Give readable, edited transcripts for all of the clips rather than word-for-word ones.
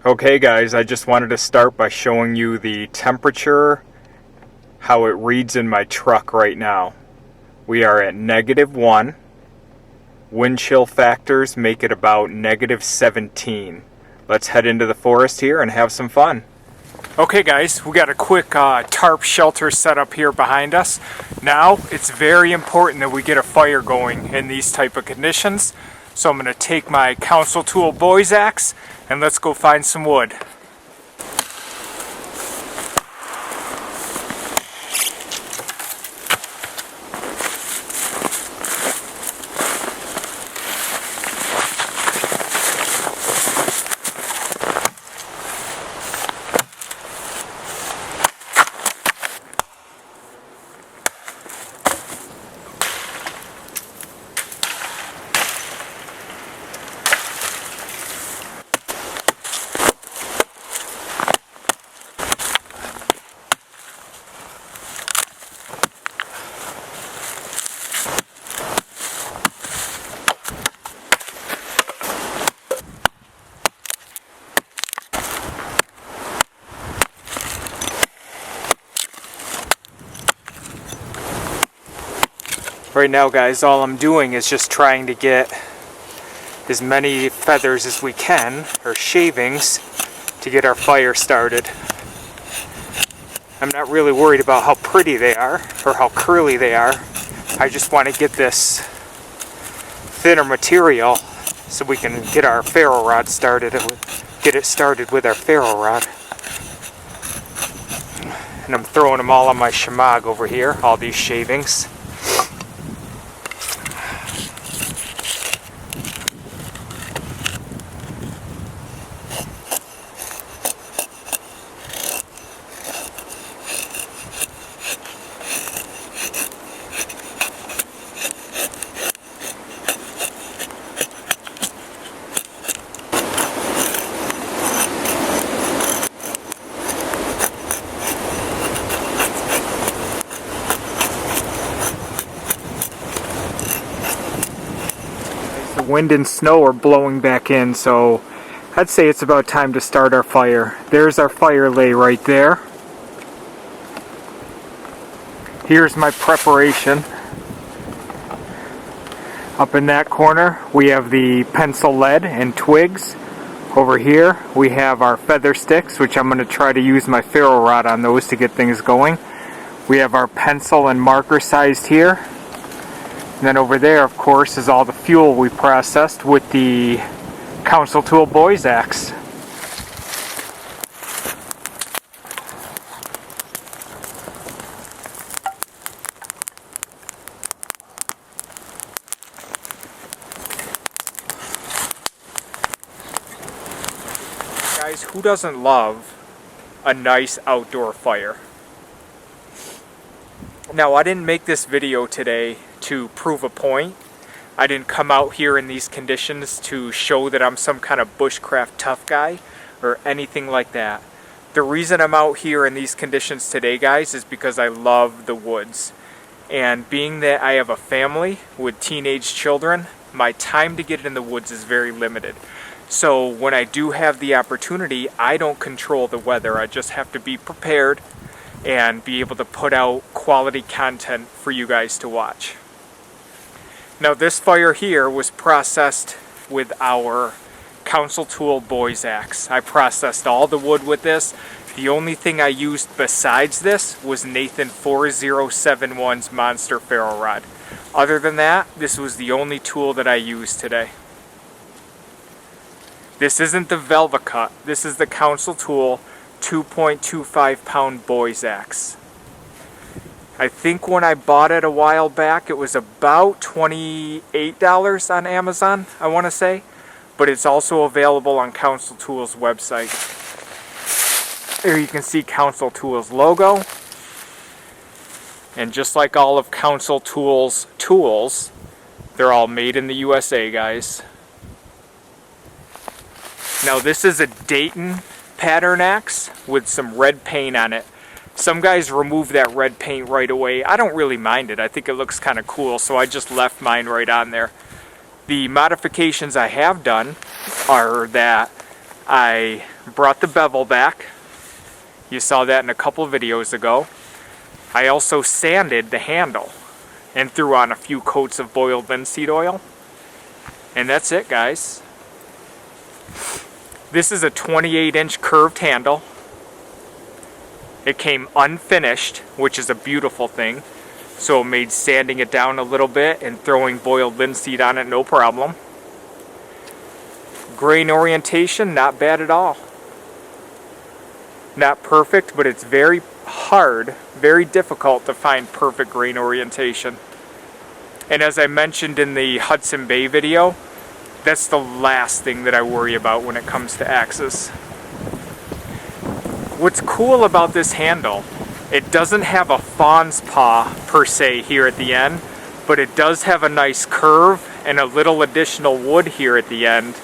Okay guys, I just wanted to start by showing you the temperature, how it reads in my truck right now. We are at -1. Wind chill factors make it about -17. Let's head into the forest here and have some fun. Okay guys, we got a quick tarp shelter set up here behind us. Now, it's very important that we get a fire going in these type of conditions. So I'm going to take my council tool boy's axe and let's go find some wood. Right now guys, all I'm doing is just trying to get as many feathers as we can, or shavings, to get our fire started. I'm not really worried about how pretty they are, or how curly they are. I just want to get this thinner material so we can get our ferro rod started, get it started with our ferro rod. And I'm throwing them all on my shemagh over here, all these shavings. Wind and snow are blowing back in, so I'd say it's about time to start our fire. There's our fire lay right there. Here's my preparation. Up in that corner we have the pencil lead and twigs. Over here we have our feather sticks, which I'm going to try to use my ferro rod on those to get things going. We have our pencil and marker sized here. And then over there, of course, is all the fuel we processed with the council tool boy's axe. Guys, who doesn't love a nice outdoor fire? Now, I didn't make this video today to prove a point. I didn't come out here in these conditions to show that I'm some kind of bushcraft tough guy or anything like that. The reason I'm out here in these conditions today, guys, is because I love the woods. And being that I have a family with teenage children, my time to get in the woods is very limited. So when I do have the opportunity, I don't control the weather. I just have to be prepared and be able to put out quality content for you guys to watch. Now this fire here was processed with our council tool boy's axe. I processed all the wood with this. The only thing I used besides this was Nathan 4071's monster ferro rod. Other than that, this was the only tool that I used today. This isn't the Velvacut. This is the council tool 2.25 pound boy's axe. I think when I bought it a while back, it was about $28 on Amazon, I want to say. But it's also available on Council Tools' website. Here you can see Council Tools' logo. And just like all of Council Tools' tools, they're all made in the USA, guys. Now this is a Dayton pattern axe with some red paint on it. Some guys remove that red paint right away. I don't really mind it. I think it looks kind of cool, so I just left mine right on there. The modifications I have done are that I brought the bevel back. You saw that in a couple of videos ago. I also sanded the handle and threw on a few coats of boiled linseed oil. And that's it, guys. This is a 28-inch curved handle. It came unfinished, which is a beautiful thing. So it made sanding it down a little bit and throwing boiled linseed on it no problem. Grain orientation, not bad at all. Not perfect, but it's very hard, very difficult to find perfect grain orientation. And as I mentioned in the Hudson Bay video, that's the last thing that I worry about when it comes to axes. What's cool about this handle, it doesn't have a fawn's paw per se here at the end, but it does have a nice curve and a little additional wood here at the end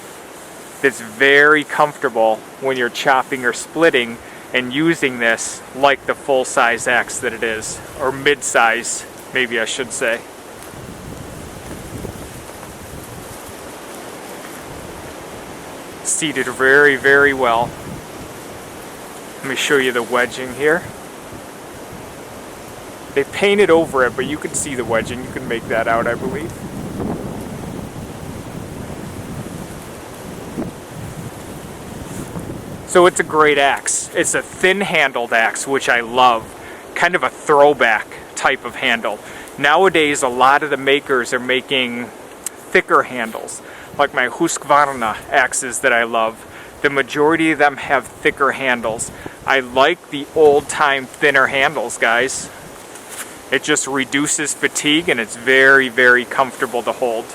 that's very comfortable when you're chopping or splitting and using this like the full-size axe that it is, or mid-size, maybe I should say. Seated very, very well. Let me show you the wedging here. They painted over it, but you can see the wedging. You can make that out, I believe. So it's a great axe. It's a thin-handled axe, which I love. Kind of a throwback type of handle. Nowadays, a lot of the makers are making thicker handles, like my Husqvarna axes that I love. The majority of them have thicker handles. I like the old-time thinner handles, guys. It just reduces fatigue and it's very, very comfortable to hold.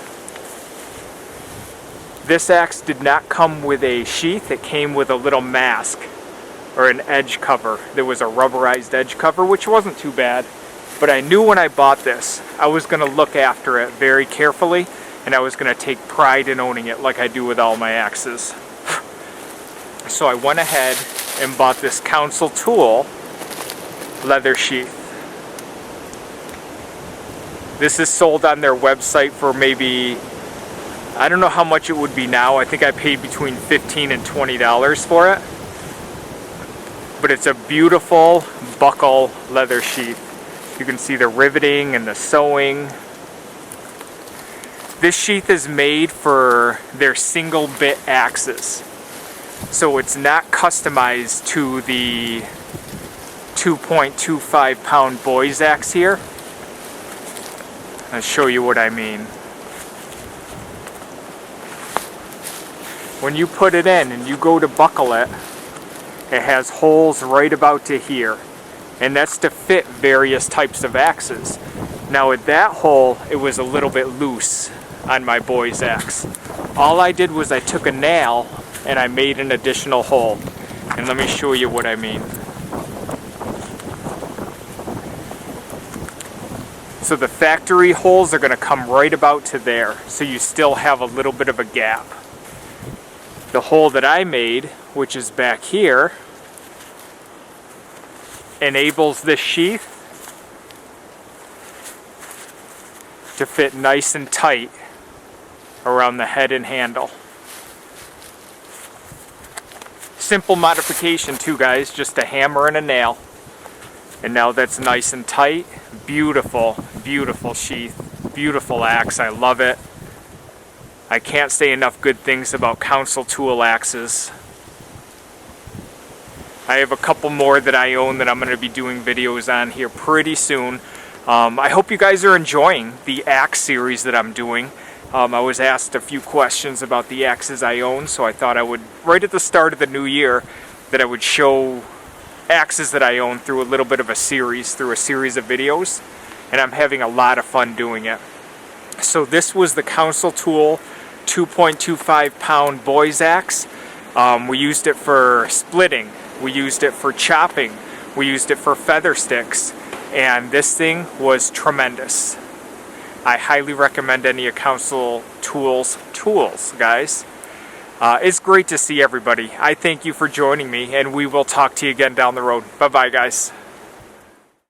This axe did not come with a sheath. It came with a little mask or an edge cover. There was a rubberized edge cover, which wasn't too bad. But I knew when I bought this, I was going to look after it very carefully and I was going to take pride in owning it like I do with all my axes. So I went ahead and bought this Council Tool leather sheath. This is sold on their website for maybe, I don't know how much it would be now. I think I paid between $15 and $20 for it. But it's a beautiful buckle leather sheath. You can see the riveting and the sewing. This sheath is made for their single bit axes. So it's not customized to the 2.25 pound boy's axe here. I'll show you what I mean. When you put it in and you go to buckle it, it has holes right about to here. And that's to fit various types of axes. Now with that hole, it was a little bit loose on my boy's axe. All I did was I took a nail and I made an additional hole. And let me show you what I mean. So the factory holes are going to come right about to there, so you still have a little bit of a gap. The hole that I made, which is back here, enables this sheath to fit nice and tight around the head and handle. Simple modification too, guys, just a hammer and a nail. And now that's nice and tight. Beautiful, beautiful sheath. Beautiful axe, I love it. I can't say enough good things about Council Tool axes. I have a couple more that I own that I'm going to be doing videos on here pretty soon. I hope you guys are enjoying the axe series that I'm doing. I was asked a few questions about the axes I own, so I thought I would, right at the start of the new year, that I would show axes that I own through a little bit of a series, through a series of videos, and I'm having a lot of fun doing it. So this was the Council Tool 2.25 pound boy's axe. We used it for splitting, we used it for chopping, we used it for feather sticks, and this thing was tremendous. I highly recommend any of Council Tool's tools, guys. It's great to see everybody. I thank you for joining me, and we will talk to you again down the road. Bye-bye, guys.